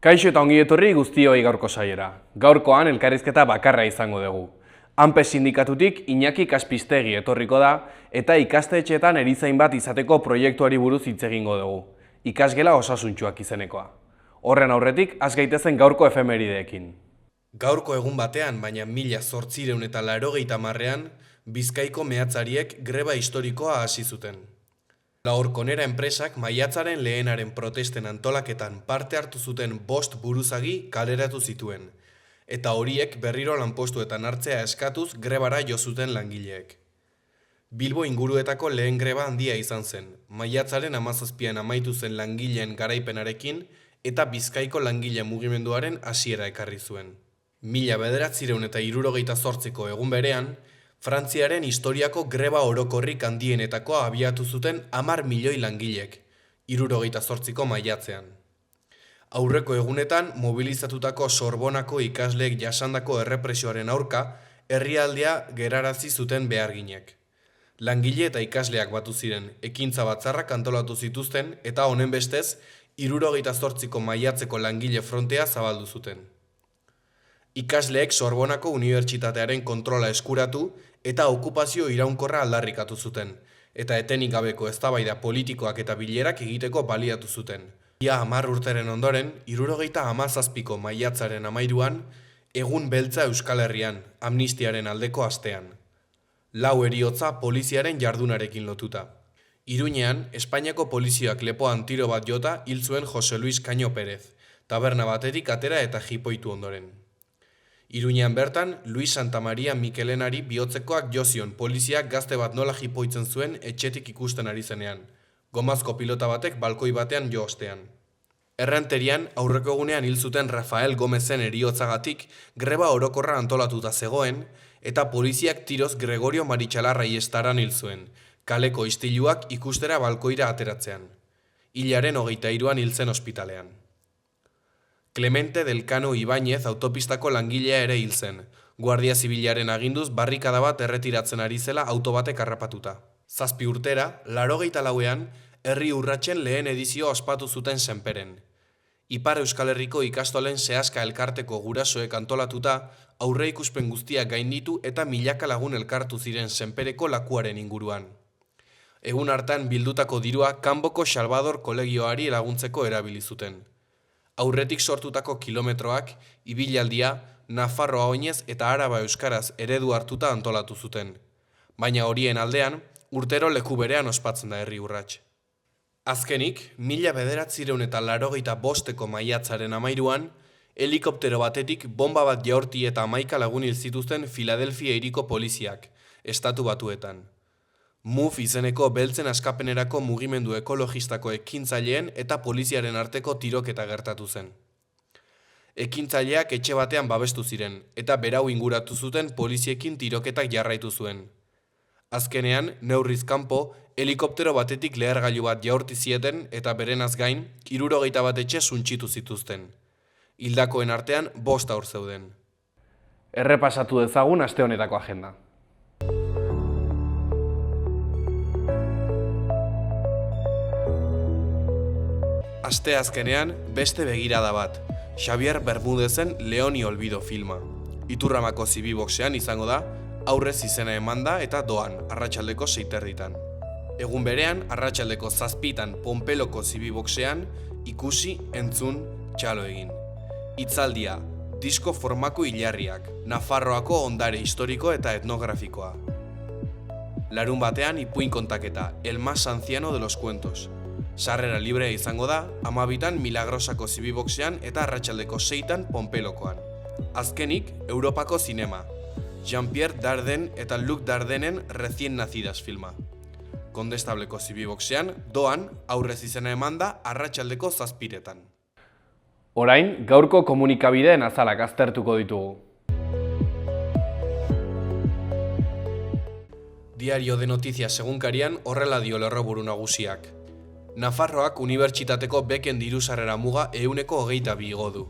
Kaixo eta ongi etorri guztioi gaurko saiera. Gaurkoan elkarrizketa bakarra izango dugu. Anpe sindikatutik Iñaki Kaspistegi etorriko da eta ikastetxeetan erizain bat izateko proiektuari buruz hitz egingo dugu. Ikasgela osasuntsuak izenekoa. Horren aurretik, has gaitezen gaurko efemerideekin. Gaurko egun batean, baina 1880ean, Bizkaiko meatzariek greba historikoa hasi zuten. Laurkonera enpresak maiatzaren lehenaren protesten antolaketan parte hartu zuten 5 buruzagi kaleratu zituen, eta horiek berriro lanpostuetan hartzea eskatuz grebara jo zuten langileek. Bilbo inguruetako lehen greba handia izan zen, maiatzaren 17an amaitu zen langileen garaipenarekin eta Bizkaiko langile mugimenduaren hasiera ekarri zuen. 1968ko egun berean, Frantziaren historiako greba orokorrik handienetakoa abiatu zuten 10 milioi langilek, 78ko maiatzean. Aurreko egunetan, mobilizatutako Sorbonako ikasleek jasandako errepresioaren aurka, herrialdea gerarazi zuten beharginek. Langile eta ikasleak batu ziren, ekintza batzarrak antolatu zituzten eta honen bestez, 78ko maiatzeko langile frontea zabaldu zuten. Ikasleek Sorbonako Unibertsitatearen kontrola eskuratu eta okupazio iraunkorra aldarrikatu zuten, eta etenik gabeko eztabaida politikoak eta bilerak egiteko baliatu zuten. Ia 10 urteren ondoren, 77ko maiatzaren 13an, egun beltza Euskal Herrian, amnistiaren aldeko astean. 4 heriotza poliziaren jardunarekin lotuta. Iruñean, Espainiako polizioak lepoan tiro bat jota hil zuen Jose Luis Caño Pérez, taberna batetik atera eta jipoitu ondoren. Iruñean bertan, Luis Santamaria Mikelenari bihotzekoak jo zion poliziak gazte bat nola jipoitzen zuen etxetik ikusten ari zenean, gomazko pilota batek balkoi batean jo ostean. Errenterian, aurreko egunean hil zuten Rafael Gómezen heriotzagatik greba orokorra antolatuta zegoen, eta poliziak tiroz Gregorio Maritxalarra Iestaran hil zuen, kaleko istiluak ikustera balkoira ateratzean. Hilaren 23an hil zen ospitalean. Clemente del Cano Ibáñez autopistako langilea ere hil zen, Guardia Zibilaren aginduz barrikada bat erretiratzen ari zela auto batek harrapatuta. 7 urtera, 84ean, herri urratsen lehen edizioa ospatu zuten Senperen. Ipar Euskal Herriko ikastolen sehaska elkarteko gurasoek antolatuta, aurreikuspen guztiak gainditu eta milaka lagun elkartu ziren Senpereko lakuaren inguruan. Egun hartan bildutako dirua Kanboko Salvador kolegioari laguntzeko erabili zuten. Aurretik sortutako kilometroak, ibilaldia, Nafarroa oinez eta Araba euskaraz eredu hartuta antolatu zuten. Baina horien aldean, urtero leku berean ospatzen da herri urrats. Azkenik, 1985ko maiatzaren 13an, helikoptero batetik bomba bat jaurti eta 11 lagun hil zituzten Filadelfia hiriko poliziak, Estatu Batuetan. MUF izeneko beltzen askapenerako mugimendu ekologistako ekintzaileen eta poliziaren arteko tiroketa gertatu zen. Ekintzaileak etxe batean babestu ziren, eta berau inguratu zuten poliziekin tiroketak jarraitu zuen. Azkenean, neurriz kanpo, helikoptero batetik lehergailu bat jaurti zieten eta berenaz gain, 71 etxe suntsitu zituzten. Hildakoen artean 5 haur zeuden. Errepasatu dezagun aste honetako agenda. Aste azkenean, beste begirada bat, Xavier Bermudezen Leoni Olbido filma. Iturramako zibiboxean izango da, aurrez izena emanda eta doan, arratsaldeko 6:30. Egun berean, arratsaldeko 7:00 Pompeloko zibiboxean, ikusi, entzun, txalo egin. Hitzaldia, disko formako hilarriak, Nafarroako ondare historiko eta etnografikoa. Larun batean, ipuin kontaketa, El más anciano de los cuentos. Sarrera librea izango da, 12an Milagrosako zibiboxean eta arratsaldeko 6:00 Pompelokoan. Azkenik, Europako zinema. Jean-Pierre Dardenne eta Luc Dardenen Recién nacidas filma. Kondestableko zibiboxean, doan, aurrez izena emanda arratsaldeko 7:00. Orain, gaurko komunikabideen azalak aztertuko ditugu. Diario de Noticias egunkarian horrela dio lerroburu nagusiak. Nafarroak unibertsitateko beken dirusarrera muga 122 igo du.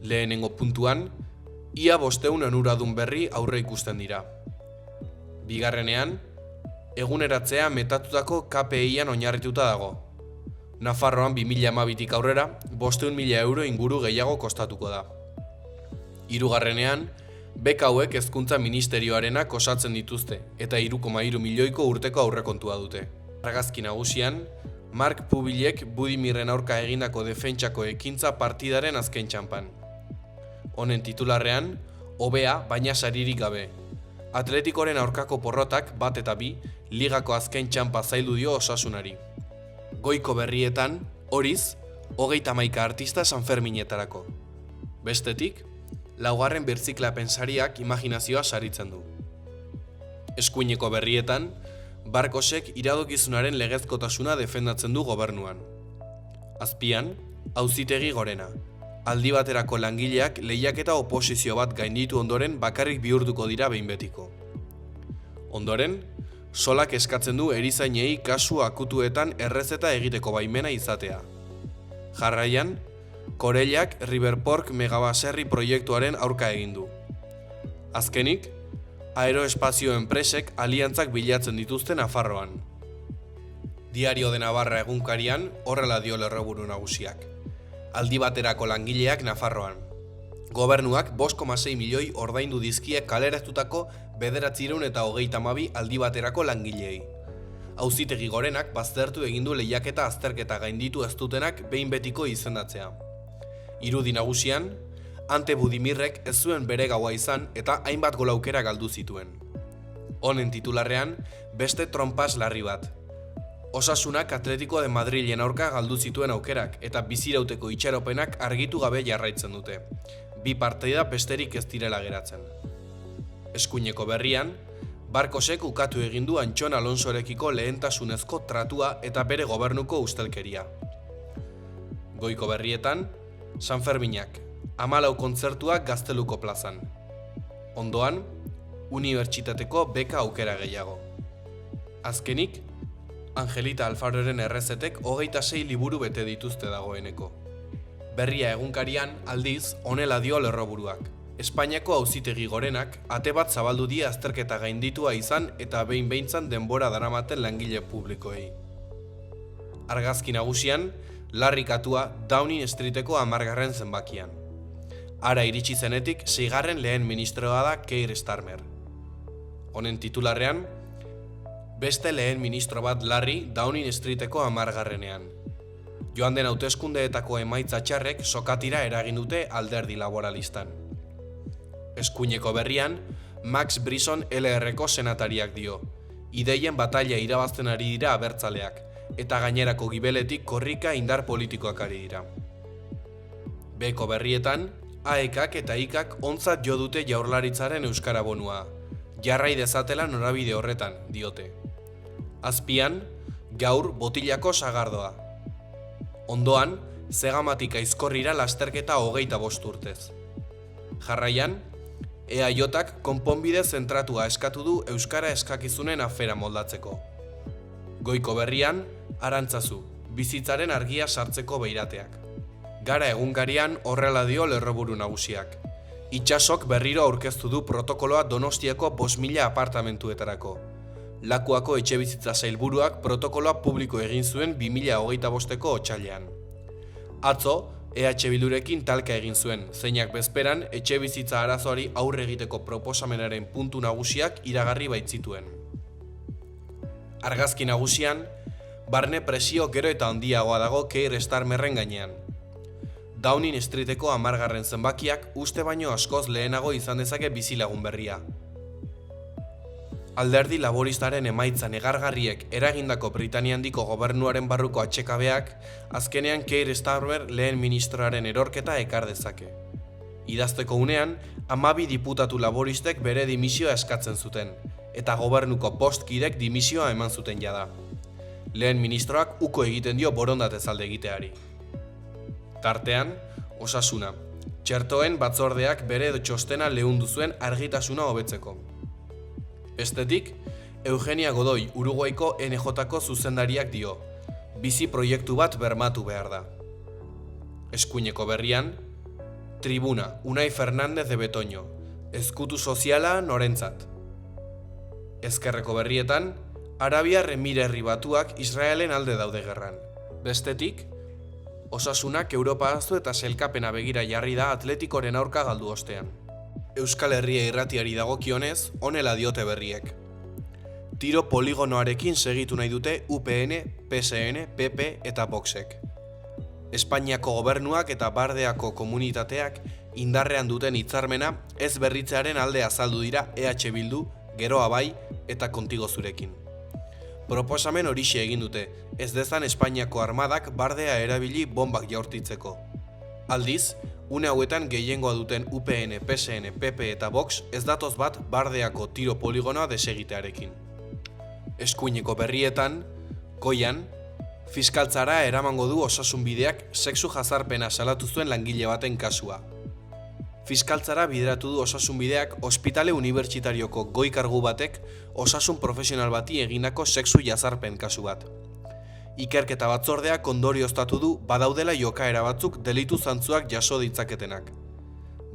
Lehenengo puntuan, ia 500 onuradun berri aurre ikusten dira. Bigarrenean, eguneratzea metatutako KPI-an oinarrituta dago. Nafarroan 2012tik aurrera 500.000 euro inguru gehiago kostatuko da. Hirugarrenean, beka hauek Hezkuntza Ministerioarenak osatzen dituzte eta 3,3 milioiko urteko aurrekontua dute. Argazki nagusian, Mark Pubilek Budimirren aurka egindako defentsako ekintza partidaren azken txanpan. Honen titularrean, hobea baina saririk gabe. Atletikoren aurkako porrotak 1 eta 2 ligako azken txanpa zaildu dio Osasunari. Goiko berrietan, horiz, 31 artista Sanferminetarako. Bestetik, laugarren birziklapen sariak imaginazioa saritzen du. Eskuineko berrietan, Barkosek iradokizunaren legezkotasuna defendatzen du gobernuan. Azpian, Auzitegi Gorena. Aldi baterako langileak lehiaketa oposizio bat gainditu ondoren bakarrik bihurtuko dira behin betiko. Ondoren, Solak eskatzen du erizainei kasu akutuetan errezeta egiteko baimena izatea. Jarraian, Korellak Riverpork megabaserri proiektuaren aurka egin du. Azkenik, aeroespazio enpresek aliantzak bilatzen dituzte Nafarroan. Diario de Navarra egunkarian horrela dio lerroburu nagusiak. Aldi baterako langileak Nafarroan. Gobernuak 5,6 milioi ordaindu dizkie kaleratutako 932 aldi baterako langileei. Auzitegi Gorenak baztertu egin du lehiaketa azterketa gainditu ez dutenak behin betiko izendatzea. Irudi nagusian, Ante Budimirrek ez zuen bere gaua izan eta hainbat gol aukera galdu zituen. Honen titularrean, beste trompas larri bat. Osasunak Atletico de Madrilen aurka galdu zituen aukerak eta bizirauteko itxaropenak argitu gabe jarraitzen dute. 2 partida besterik ez direla geratzen. Eskuineko berrian, Barkosek ukatu egin du Antxon Alonsorekiko lehentasunezko tratua eta bere gobernuko ustelkeria. Goiko berrietan, Sanferminak, 14 kontzertuak Gazteluko plazan. Ondoan, unibertsitateko beka aukera gehiago. Azkenik, Angelita Alfaroren errezetek 26 liburu bete dituzte dagoeneko. Berria egunkarian aldiz honela dio lerroburuak. Espainiako Auzitegi Gorenak ate bat zabaldu die azterketa gainditua izan eta behin behintzan denbora daramaten langile publikoei. Argazki nagusian, larrikatua Downing Streeteko 10. zenbakian. Ara iritsi zenetik 6. lehen ministroa da Keir Starmer. Honen titularrean, beste lehen ministro bat larri Downing Streeteko 10. Joan den hauteskundeetako emaitza txarrek sokatira eragin dute alderdi laboralistan. Eskuineko berrian, Max Brisson LR-ko senatariak dio. Ideien bataila irabazten ari dira abertzaleak, eta gainerako gibeletik korrika indar politikoak ari dira. Beko berrietan, AEKak eta IKak ontzat jo dute Jaurlaritzaren euskara bonua. Jarrai dezatela norabide horretan, diote. Azpian, gaur botilako sagardoa. Ondoan, Zegamatik Aizkorrira lasterketa 25 urtez. Jarraian, EAJak konponbide zentratua eskatu du euskara eskakizunen afera moldatzeko. Goiko berrian, Arantzazu, bizitzaren argia sartzeko beirateak. Gara egunkarian horrela dio lerroburu nagusiak. Itsasok berriro aurkeztu du protokoloa Donostiako 5.000 apartamentuetarako. Lakuako etxebizitza sailburuak protokoloa publiko egin zuen 2025ko otsailean. Atzo, EH Bildurekin talka egin zuen, zeinak bezperan etxebizitza arazoari aurre egiteko proposamenaren puntu nagusiak iragarri baitzituen. Argazki nagusian, barne presio gero eta handiagoa dago Keir Starmerren gainean. Downing Streeteko 10. zenbakiak uste baino askoz lehenago izan dezake bizilagun berria. Alderdi laboristaren emaitza negargarriek eragindako Britania handiko gobernuaren barruko atsekabeak, azkenean Keir Starmer lehen ministroaren erorketa ekar dezake. Idazteko unean, 12 diputatu laboristek bere dimisioa eskatzen zuten, eta gobernuko 5 kidek dimisioa eman zuten jada. Lehen ministroak uko egiten dio borondatez alde egiteari. Tartean, Osasuna. Txertoen batzordeak bere txostena leundu zuen argitasuna hobetzeko. Bestetik, Eugenia Godoy Uruguaiko NJ-ko zuzendariak dio, bizi proiektu bat bermatu behar da. Eskuineko berrian, Tribuna, Unai Fernández de Betoño, ezkutu soziala norentzat. Ezkerreko berrietan, Arabiar Emirerri Batuak Israelen alde daude gerran. Bestetik, osasunak Europa ahaztu eta sailkapena begira jarri da Atletikoren aurka galdu ostean. Euskal Herria irratiari dagokionez, honela diote berriek. Tiro poligonoarekin segitu nahi dute UPN, PSN, PP eta Voxek. Espainiako gobernuak eta Bardeako komunitateak indarrean duten hitzarmena ez berritzearen alde azaldu dira EH Bildu, Geroa Bai eta Kontigo Zurekin. Proposamen horixe egin dute, ez dezan Espainiako armadak Bardea erabili bombak jaurtitzeko. Aldiz, une hauetan gehiengoa duten UPN, PSN, PP eta Vox ez datoz bat Bardeako tiro poligonoa desegitearekin. Eskuineko berrietan, goian, fiskaltzara eramango du osasunbideak sexu jazarpena salatu zuen langile baten kasua. Fiskaltzara bideratu du osasunbideak ospitale unibertsitarioko goi kargu batek osasun profesional bati egindako sexu jazarpen kasu bat. Ikerketa batzordeak ondorioztatu du badaudela jokaera batzuk delitu zantzuak jaso ditzaketenak.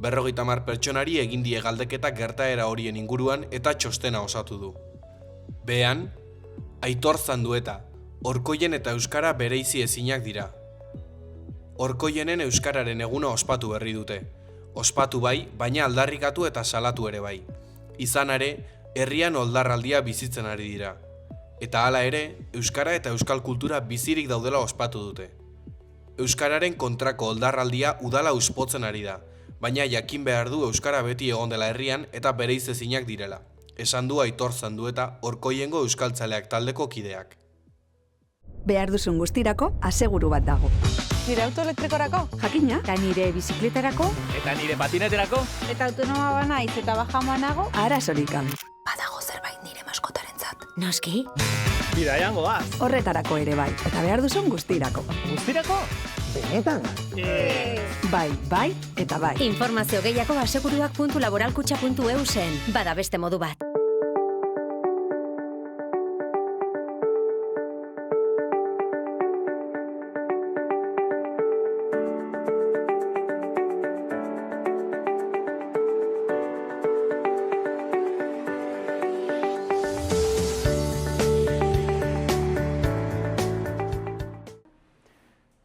50 pertsonari egin die galdeketa gertaera horien inguruan eta txostena osatu du. Behan, Aitor Zandueta, Orkoien eta Euskara bereizi ezinak dira. Orkoienen Euskararen eguna ospatu berri dute. Ospatu bai, baina aldarrikatu eta salatu ere bai. Izan ere, herrian oldarraldia bizitzen ari dira. Eta hala ere, Euskara eta Euskal kultura bizirik daudela ospatu dute. Euskararen kontrako oldarraldia udala uspotzen ari da, baina jakin behar du Euskara beti egon dela herrian eta bereiz ezinak direla. Esan du Aitor Zandueta, Orkoiengo euskaltzaleak taldeko kideak. Behar duzun guztirako, aseguru bat dago. Nire auto elektrikorako? Jakina, eta nire bizikletarako, Eta nire patineterako? Eta autonoma banaiz eta bajamoa nago? arazorik gabe. Badago zerbait nire maskotarentzat. Noski, Bidaian goaz. horretarako ere bai, eta behar duzun guztirako. Guztirako? Bai, eta bai. Informazio gehiago aseguruak.laboralkutxa.eu zen. Bada beste modu bat.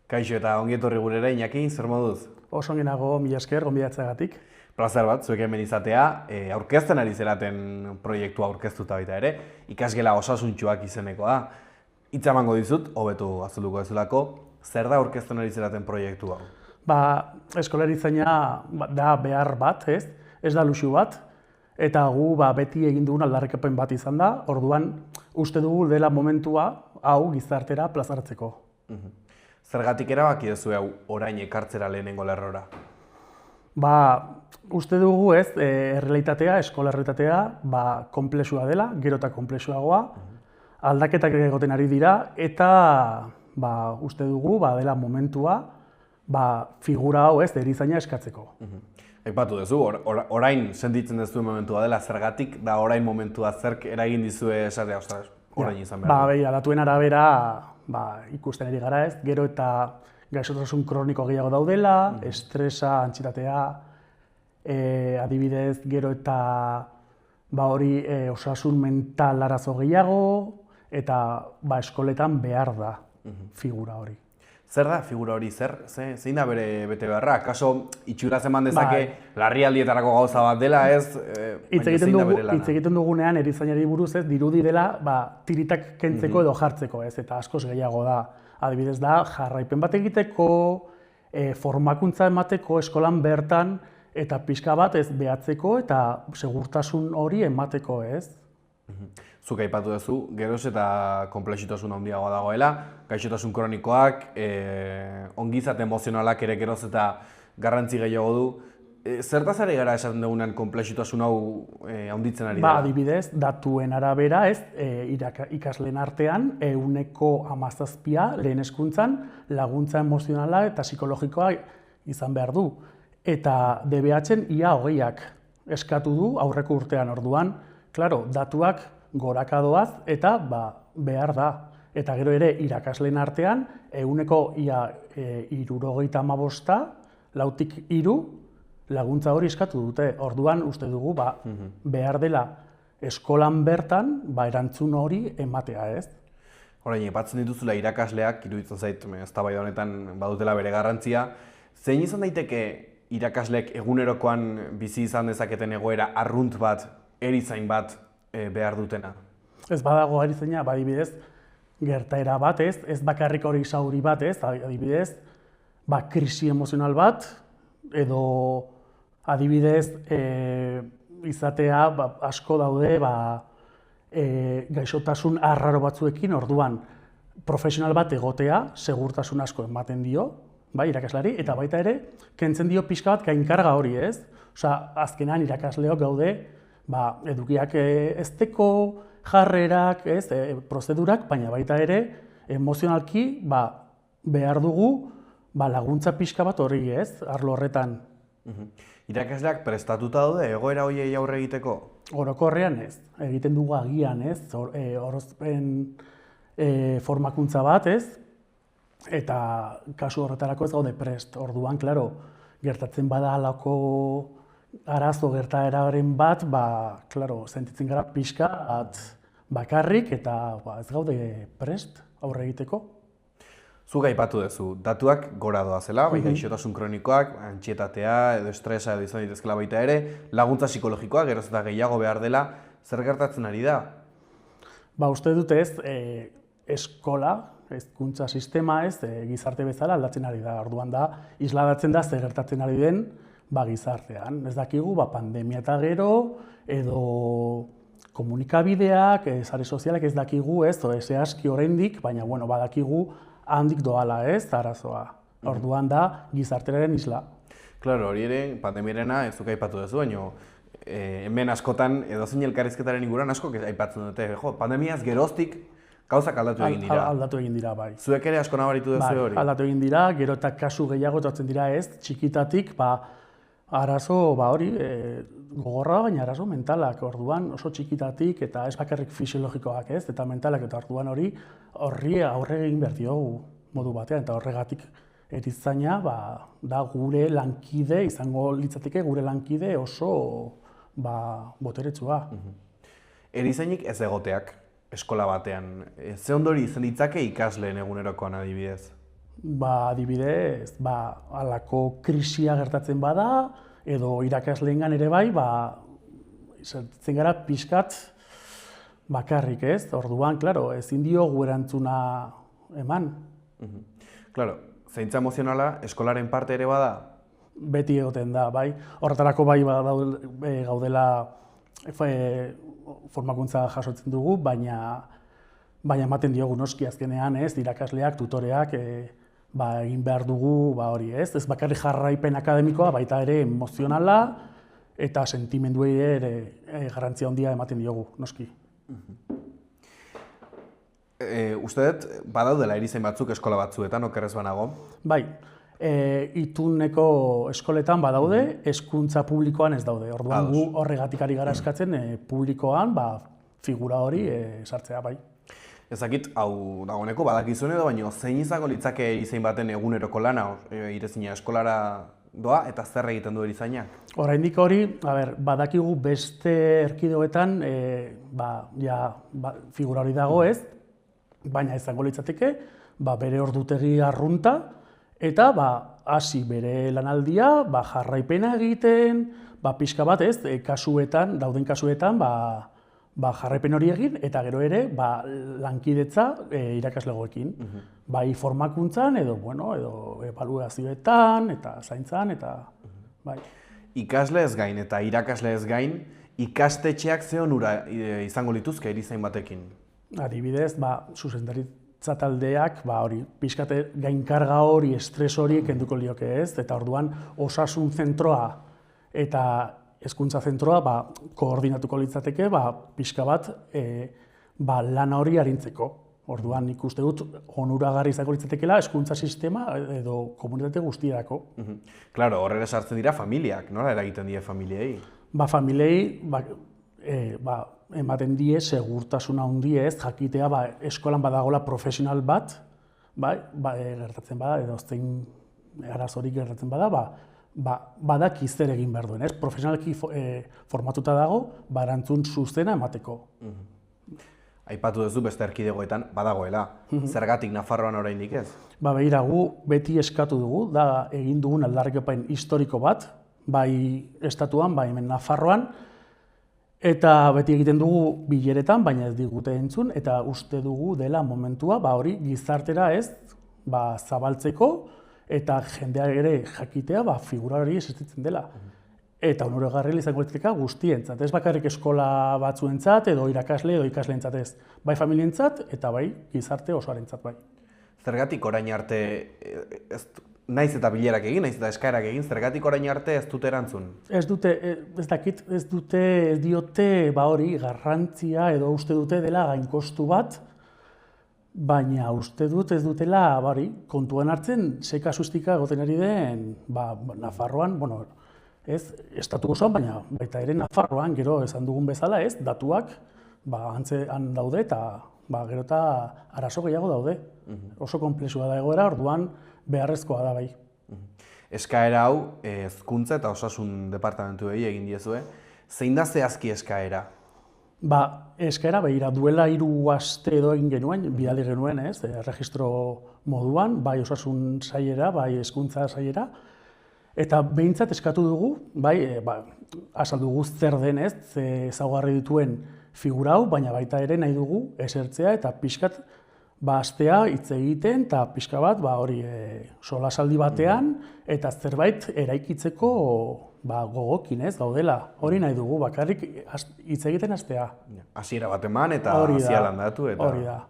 Kaixo eta ongi etorri gurera, Iñaki, zer moduz? Oso ongenago, mila esker, gonbidatzeagatik. Plazer bat, zuek hemen izatea, aurkezten ari zeraten proiektua aurkeztuta baita ere, ikasgela osasuntsuak izenekoa da. Hitza emango dizut, hobetu azalduko dezulako, zer da aurkezten ari zeraten proiektu hau? Eskolarizaina da behar bat, ez da luxu bat, eta gu beti egin dugun aldarrikapen bat izan da, orduan uste dugu dela momentua hau gizartera plazaratzeko. Zergatik erabaki duzu hau orain ekartzera lehenengo lerrora? Uste dugu errealitatea, eskola errealitatea, konplexua dela, gero eta konplexuagoa, aldaketak egoten ari dira, eta uste dugu dela momentua figura hau erizaina eskatzeko. Aipatu duzu, orain sentitzen duzu momentua dela, zergatik da orain momentua zerk eragin dizue esatea, orain izan behar du? Datuen arabera ikusten ari gara gero eta gaixotasun kroniko gehiago daudela, estresa, antsietatea, adibidez gero eta osasun mental arazo gehiago, eta eskoletan behar da figura hori. Zer da figura hori, zein da bere bete beharra? Kaso itxuraz eman dezake larrialdietarako gauza bat dela, Hitz egiten dugunean erizainari buruz dirudi dela tiritak kentzeko edo jartzeko, eta askoz gehiago da. Adibidez da, jarraipen bat egiteko, formakuntza emateko eskolan bertan, eta pixka bat behatzeko eta segurtasun hori emateko, Zuk aipatu duzu, geroz eta konplexitasun handiagoa dagoela, gaixotasun kronikoak, ongizate emozionalak ere geroz eta garrantzi gehiago du. Zertaz ari gara esaten dugunean konplexitasun hau handitzen ari dela? Adibidez, datuen arabera ikasleen artean 17% lehen hezkuntzan laguntza emozionala eta psikologikoa izan behar du. Eta DBH-en ia 20ak eskatu du aurreko urtean orduan, datuak goraka doaz eta behar da. Eta gero ere irakasleen artean, 75%, 4 laguntza hori eskatu dute. Orduan uste dugu behar dela eskolan bertan erantzun hori ematea, Orain, aipatzen dituzula irakasleak, iruditzen zait, eztabaida honetan badutela bere garrantzia. Zein izan daiteke irakasleek egunerokoan bizi izan dezaketen egoera arrunt bat, erizain bat behar dutena? Ez badago erizaina, adibidez, gertaera bat ez bakarrik hori zauri bat adibidez, krisi emozional bat, edo adibidez, izatea asko daude gaixotasun arraro batzuekin, orduan profesional bat egotea segurtasun asko ematen dio, irakaslari, eta baita ere, kentzen dio pixka bat gainkarga hori, ez? Osea, azkenan irakasleok gaude, edukiak ezteko, jarrerak, prozedurak, baina baita ere, emozionalki behar dugu laguntza pixka bat hori, ez? Arlo horretan. Irakasleak prestatuta daude egoera horiei aurre egiteko? Orokorrean ez, egiten dugu agian, ez? Orozpen formakuntza bat, ez? Eta kasu horretarako ez gaude prest. Orduan, klaro, gertatzen bada halako arazo gertaeraren bat, klaro, sentitzen gara pixka bakarrik eta ez gaude prest aurre egiteko. Zuk aipatu duzu, datuak gora doazela, gaixotasun kronikoak, antsietatea edo estresa edo izan ditezkela baita ere, laguntza psikologikoa geroz eta gehiago behar dela, zer gertatzen ari da? Uste dut ez, eskola, hezkuntza sistema ez, gizarte bezala aldatzen ari da. Orduan da, isladatzen da zer gertatzen ari den gizartean. Ez dakigu, pandemia eta gero, edo komunikabideak, sare sozialak ez dakigu ez, zehazki oraindik, baina badakigu handik doala ez, arazoa. Orduan da, gizartearen isla. Klaro, hori ere, pandemiarena ez duk aipatu duzu, baina hemen askotan edozein elkarrizketaren inguruan asko aipatzen dute. Pandemiaz geroztik gauzak aldatu egin dira. Aldatu egin dira, bai. Zuek ere asko nabaritu duzu hori? Aldatu egin dira, gero eta kasu gehiago etortzen dira ez, txikitatik, arazo hori, gogorra baina arazo mentalak, orduan oso txikitatik eta ez bakarrik fisiologikoak ez, eta mentalak eta orduan horri aurre egin behar diogu modu batean, eta horregatik erizaina da gure lankide, izango litzateke gure lankide oso boteretsua. Erizainik ez egoteak eskola batean, ze ondori izan ditzake ikasleen egunerokoan adibidez? Adibidez, halako krisia gertatzen bada, edo irakasleengan ere bai, zen gara pixkat bakarrik ez, orduan, klaro, ezin diogu erantzuna eman. Klaro, zaintza emozionala eskolaren parte ere bada? Beti egoten da, bai. Horretarako bai gaudela formakuntza jasotzen dugu, baina ematen diogu noski azkenean ez, irakasleak, tutoreak, egin behar dugu hori ez. Ez bakarrik jarraipen akademikoa, baita ere emozionala eta sentimenduei ere garrantzia handia ematen diogu, noski. Uste dut, badaudela erizain batzuk eskola batzuetan, okerrez banago? Bai, ituneko eskoletan badaude, hezkuntza publikoan ez daude. Orduan gu horregatik ari gara eskatzen publikoan figura hori sartzea, bai. Ezakit, hau dagoeneko badakizuen edo, baina zein izango litzake erizain baten eguneroko lana, irezina eskolara doa eta zer egiten du erizainak? Oraindik hori, badakigu beste erkidegoetan figura hori dago ez, baina izango litzateke bere ordutegi arrunta eta hasi bere lanaldia, jarraipena egiten, pixka bat ez, dauden kasuetan jarraipen hori egin, eta gero ere lankidetza irakaslegoekin. Bai formakuntzan, edo ebaluazioetan, eta zaintzan, eta bai. Ikasle ez gain eta irakasle ez gain, ikastetxeak ze onura izango lituzke erizain batekin? Adibidez, zuzendaritza taldeak, pixkate gainkarga hori, estres hori kenduko lioke ez, eta orduan osasun zentroa eta hezkuntza zentroa koordinatuko litzateke pixka bat lana hori arintzeko. Orduan nik uste dut onuragarri izango litzatekeela hezkuntza sistema edo komunitate guztiarako. Klaro, horrela sartzen dira familiak, nola eragiten die familiei? Familiei ematen die segurtasuna handia ez, jakitea eskolan badagola profesional bat, gertatzen bada, edo zein arazorik gertatzen bada, badaki zer egin behar duen, profesionalki formatuta dago, erantzun zuzena emateko. Aipatu duzu beste erkidegoetan badagoela. Zergatik Nafarroan oraindik ez? Ba, begira, gu beti eskatu dugu, da egin dugun aldarrikapen historiko bat, bai estatuan, bai hemen Nafarroan, eta beti egiten dugu bileretan, baina ez digute entzun, eta uste dugu dela momentua, ba hori gizartera ez, ba zabaltzeko, eta jendeak ere jakitea, ba figura hori existitzen dela. Eta onoragarria izango litzateke guztientzat, ez bakarrik eskola batzuentzat edo irakasle edo ikasleentzat ez, bai familientzat eta bai gizarte osoarentzat bai. Zergatik orain arte, naiz eta bilerak egin, naiz eta eskaerak egin, zergatik orain arte ez dute erantzun? Ez diote ba hori garrantzia edo uste dute dela gainkostu bat, baina uste dut ez dutela ba hori kontuan hartzen ze kasuistika egoten ari den ba Nafarroan, bueno, ez estatu osoan, baina baita ere Nafarroan gero esan dugun bezala, ez datuak ba antzean daude eta ba gero eta arazo gehiago daude. Oso konplexua da egoera, orduan beharrezkoa da bai. Eskaera hau hezkuntza eta osasun departamentuei egin diezue. Zein da zehazki eskaera? Ba, eskaera behira duela 3 aste edo egin genuen, bidali genuen, ez, erregistro moduan, bai osasun sailera, bai hezkuntza sailera. Eta behintzat eskatu dugu, bai, azaldu dugu zer denez, ezaugarri dituen figura hau, baina baita ere nahi dugu esertzea eta pixkat astea hitz egiten eta pixka bat hori solasaldi batean eta zerbait eraikitzeko gogokin ez gaudela. Hori nahi dugu, bakarrik hitz egiten astea. Hasiera bat eman eta hasia landatu eta. Hori da.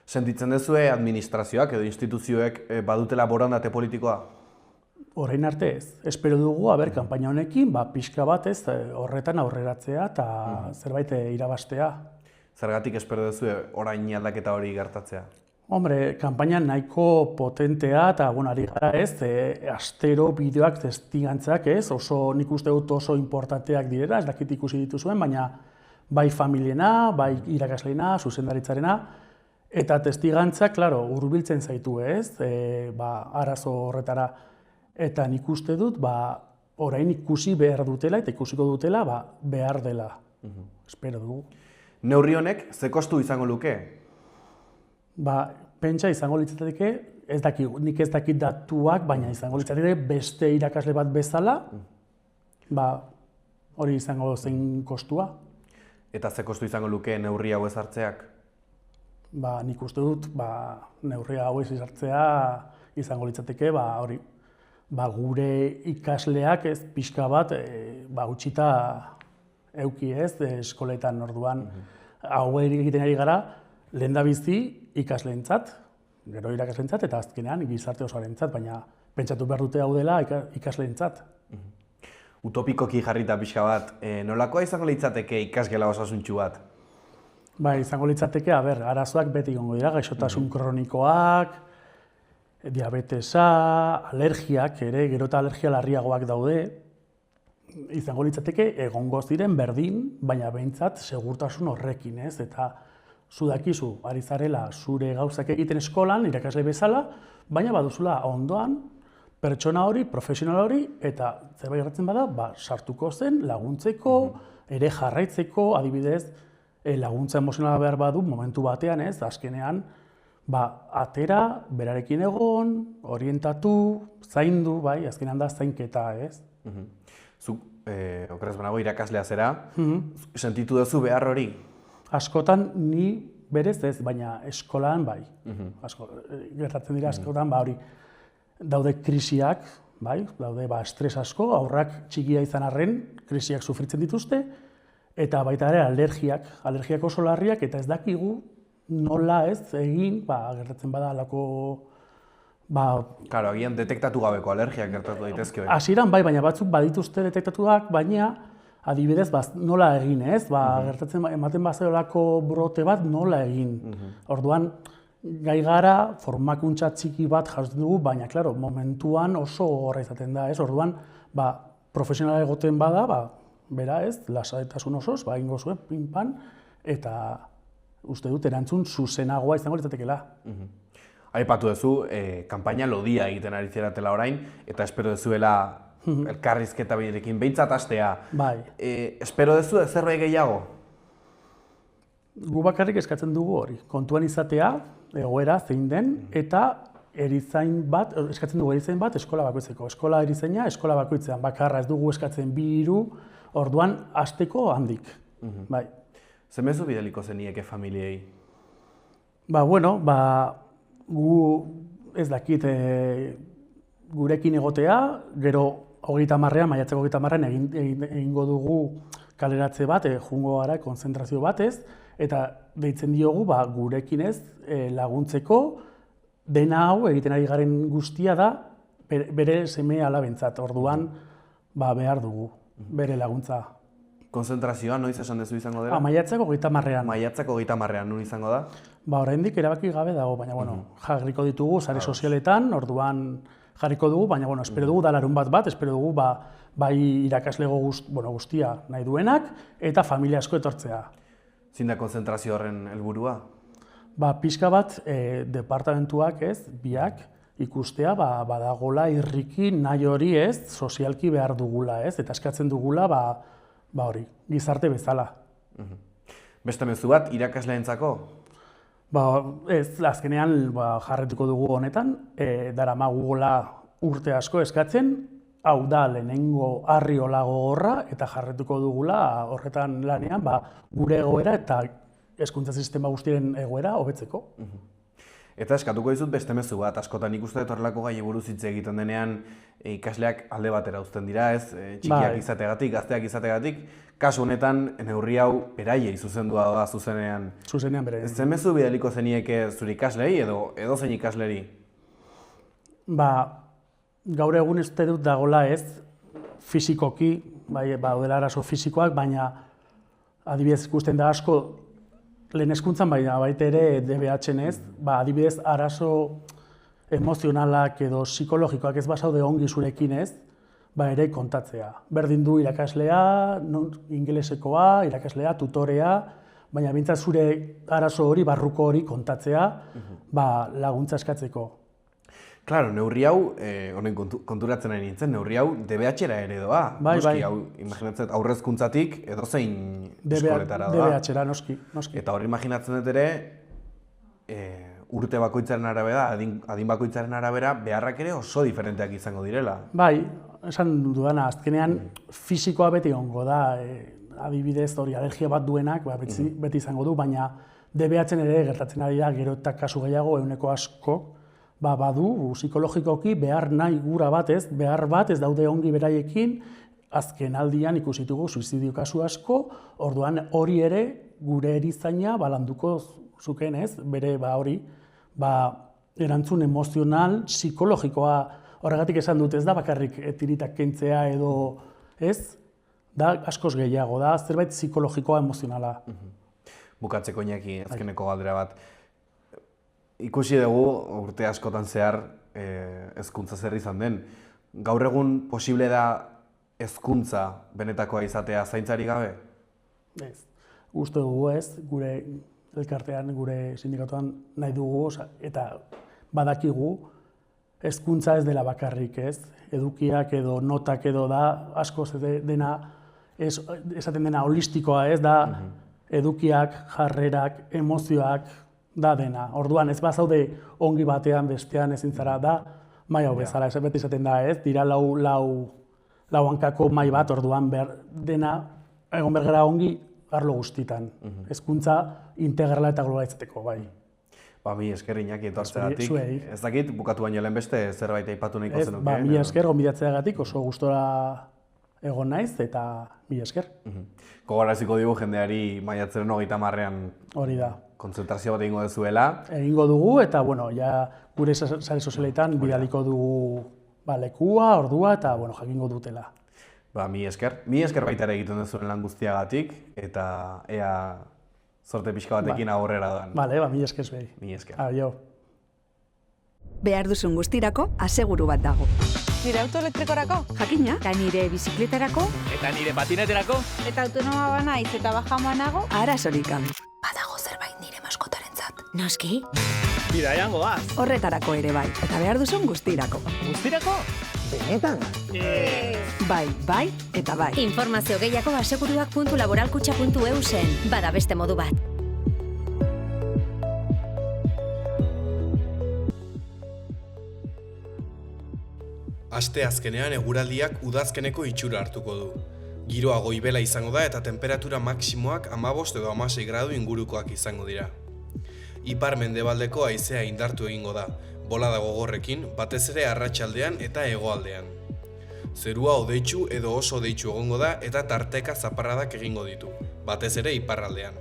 Sentitzen duzue administrazioak edo instituzioek badutela borondate politikoa? Orain arte ez. Espero dugu, kanpaina honekin, pixka bat ez horretan aurreratzea eta zerbait irabastea. Zergatik espero duzu orain aldaketa hori gertatzea? Hombre, kanpaina nahiko potentea eta ari gara ez, astero bideoak testigantzak ez, nik uste dut oso importanteak direla, ez dakit ikusi dituzuen, baina bai familiena, bai irakasleena, zuzendaritzarena, eta testigantzak, klaro, hurbiltzen zaitu ez, arazo horretara. Eta nik uste dut, orain ikusi behar dutela eta ikusiko dutela behar dela. Espero dugu. Neurri honek ze kostu izango luke? Pentsa izango litzateke, nik ez dakit datuak, baina izango litzateke beste irakasle bat bezala, hori izango zein kostua. Eta ze kostu izango luke neurri hau ez hartzeak? Nik uste dut, neurri hau ez hartzea izango litzateke, hori. Gure ikasleak ez pixka bat utxita euki ez eskoletan orduan. Hau egiten ari gara, lehendabizi ikasleentzat, gero irakasleentzat eta azkenean gizarte osoarentzat, baina pentsatu behar dute hau dela ikasleentzat. Utopikoki jarrita pixka bat, nolakoa izango litzateke ikasgela osasuntsu bat? Izango litzateke, arazoak beti gongo dira, gaixotasun kronikoak, diabetesa, alergiak ere, gero eta alergia larriagoak daude, izango litzateke egongo ziren berdin, baina behintzat segurtasun horrekin, ez? Eta zu dakizu, ari zarela zure gauzak egiten eskolan, irakasle bezala, baina baduzula ondoan pertsona hori, profesional hori, eta zerbait gertatzen bada, sartuko zen, laguntzeko, ere jarraitzeko, adibidez, laguntza emozionala behar badu momentu batean, ez? Azkenean, atera, berarekin egon, orientatu, zaindu, azkenean da zainketa, ez? Zuk, okerrez banago, irakaslea zera, sentitu duzu behar hori? Askotan ni berez ez, baina eskolan bai. Gertatzen dira askotan, hori, daude krisiak, daude estres asko, aurrak txikia izan arren, krisiak sufritzen dituzte, eta baita ere alergiak oso larriak, eta ez dakigu nola ez egin, gertatzen bada alako... Claro, agian detektatu gabeko alergiak gertatu daitezke hori. Hasieran baina batzuk badituzte detektatuak, baina adibidez nola egin, ez? Gertatzen ematen bazaiolako brote bat nola egin. Orduan, gai gara, formakuntza txiki bat jasotzen dugu, baina, klaro, momentuan oso horra izaten da, ez? Orduan, profesionala egoten bada, bera ez, lasaitasun osoz, ingo zuen, pinpan, eta uste dut erantzun zuzenagoa izango litzatekeela. Aipatu duzu, kanpaina lodia egiten ari zeratela orain, eta espero duzuela elkarrizketa biderekin behintzat hastea. Bai. Espero duzu zerbait gehiago? Gu bakarrik eskatzen dugu hori, kontuan izatea, egoera zein den, eta erizain bat, eskatzen dugu erizain bat eskola bakoitzeko. Eskola erizaina, eskola bakoitzean bakarra, ez dugu eskatzen 2-3, orduan hasteko handik. Bai. Ze mezu bidaliko zenieke familiei? Gu ez dakit gurekin egotea, gero 30-an, maiatzeko 30-an egingo dugu kaleratze bat, jungo gara, konzentrazio batez, eta deitzen diogu gurekin ez laguntzeko, dena hau egiten ari garen guztia da bere seme alabentzat, orduan behar dugu bere laguntza. Konzentrazioa noiz esan dezu izango dela? Maiatzeko 30-an. Maiatzeko 30-an nun izango da? Oraindik erabaki gabe dago, baina jarriko ditugu sare sozialetan, orduan jarriko dugu, baina espero dugu da larunbat bat, espero dugu bai irakaslego guztia nahi duenak eta familia asko etortzea. Zein da konzentrazio horren helburua? Pixka bat departamentuak biak ikustea badagola irriki nahi hori sozialki behar dugula eta eskatzen dugula hori, gizarte bezala. Beste mezu bat, irakasleentzako? Azkenean jarretuko dugu honetan, daramagula urte asko eskatzen, hau da lehenengo harri hola gogorra eta jarretuko dugula horretan lanean gure egoera eta hezkuntza sistema guztiaren egoera hobetzeko. Eta eskatuko dizut beste mezu bat, askotan ikuste dut horrelako gai buruz hitz egiten denean ikasleak alde batera uzten dira, txikiak izategatik, gazteak izategatik, kasu honetan neurri hau beraiei zuzendua da zuzenean. Zuzenean beraiei. Ze mezu bidaliko zenieke zure ikaslei edo zein ikasleri? Gaur egun ez dut dagoela fisikoki, daudela arazo fisikoak, baina adibidez ikusten da asko lehen hezkuntzan baita ere DBH-en adibidez arazo emozionalak edo psikologikoak ez basaude ongi zurekin ere kontatzea. Berdin du irakaslea, ingelesekoa, irakaslea, tutorea, baina bintzat zure arazo hori, barruko hori kontatzea laguntza eskatzeko. Claro, neurri hau, honen konturatzen nahi nintzen, neurri hau DBH-era ere doa. Noski, hau, imaginatzen aurrezkuntzatik edozein eskoletara doa. DBH-era, noski. Eta hori imaginatzen dut ere, urte bakoitzaren arabera, adin bakoitzaren arabera, beharrak ere oso diferenteak izango direla. Esan dudana, azkenean fisikoa beti ongo da, adibidez hori alergia bat duenak, beti izango du, baina DBH-en ere gertatzen ari da, gero eta kasu gehiago, ehuneko asko, badu, psikologikoki behar nahi gura batez, behar bat ez daude ongi beraiekin, azken aldian ikusitugu suizidio kasu asko, orduan hori ere gure erizaina landuko zuken bere hori, erantzun emozional, psikologikoa, horregatik esan dut, ez da bakarrik tiritak kentzea edo da askoz gehiago, da zerbait psikologikoa, emozionala. Bukatzeko Iñaki, azkeneko galdera bat. Ikusi dugu urte askotan zehar hezkuntza zer izan den. Gaur egun posible da hezkuntza benetakoa izatea zaintzari gabe? Ez. Uste dugu gure elkartean, gure sindikatuan nahi dugu, eta badakigu hezkuntza ez dela bakarrik, edukiak edo notak edo da, asko dena, esaten dena holistikoa da, edukiak, jarrerak, emozioak, da dena. Orduan ez bazaude ongi batean bestean ezin zara da, mai hau bezala, beti esaten da dira lau hankako mai bat, orduan dena egon bergera ongi arlo guztitan. Hezkuntza integrala eta globalizatzeko, bai. Mi esker Iñaki etortzeagatik. Ez dakit, bukatu baino lehen beste zerbait aipatu nahiko zenuke. Mi esker gonbidatzeagatik oso gustora egon naiz eta mi esker. Gogoraraziko digu jendeari maiatzaren 30-an hori da. Konzentrazio bat egingo duzuela. Egingo dugu eta gure sare sozialetan bidaliko dugu lekua, ordua eta jakingo dutela. Mi esker baita ere egiten duzuen lan guztiagatik eta ea zorte pixka batekin aurrera doan. Mi esker behi. Mi esker. Adio. Behar duzun guztirako aseguru bat dago. Nire auto elektrikorako? Jakina, eta nire bizikletarako, Eta nire patineterako? Eta autonoma banaiz eta bajamanago? arazorik gabe. Badago zerbait nire maskotarentzat. Noski? Bidaian goaz. Horretarako ere bai, eta behar duzun guztirako. Guztirako? Benetan? Bai, eta bai. Informazio gehiago aseguruak.laboralkutxa.eusen. Bada beste modu bat. Aste azkenean eguraldiak udazkeneko itxura hartuko du. Giroa goibela izango da eta temperatura maksimoak 15 edo 16 gradu ingurukoak izango dira. Ipar-mendebaldeko haizea indartu egingo da, bolada gogorrekin, batez ere arratsaldean eta hegoaldean. Zerua hodeitsu edo oso hodeitsu egongo da eta tarteka zaparradak egingo ditu, batez ere iparraldean.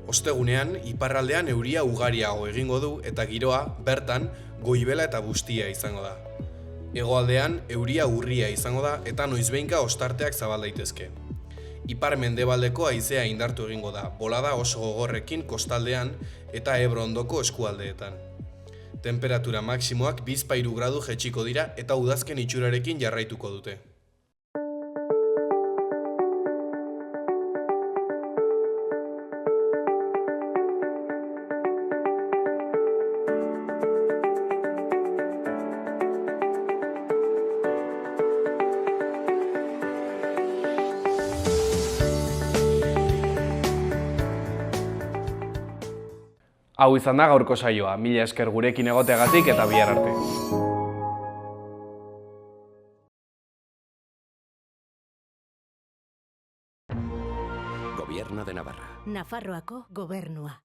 Ostegunean, iparraldean euria ugariago egingo du eta giroa, bertan, goibela eta bustia izango da. Hegoaldean, euria urria izango da eta noizbehinka ostarteak zabal daitezke. Ipar-mendebaldeko haizea indartu egingo da, bolada oso gogorrekin kostaldean eta Ebro ondoko eskualdeetan. Temperatura maksimoak 2-3 gradu jaitsiko dira eta udazken itxurarekin jarraituko dute. Hau izan da gaurko saioa, mila esker gurekin egoteagatik eta bihar arte. Gobierno de Navarra. Nafarroako gobernua.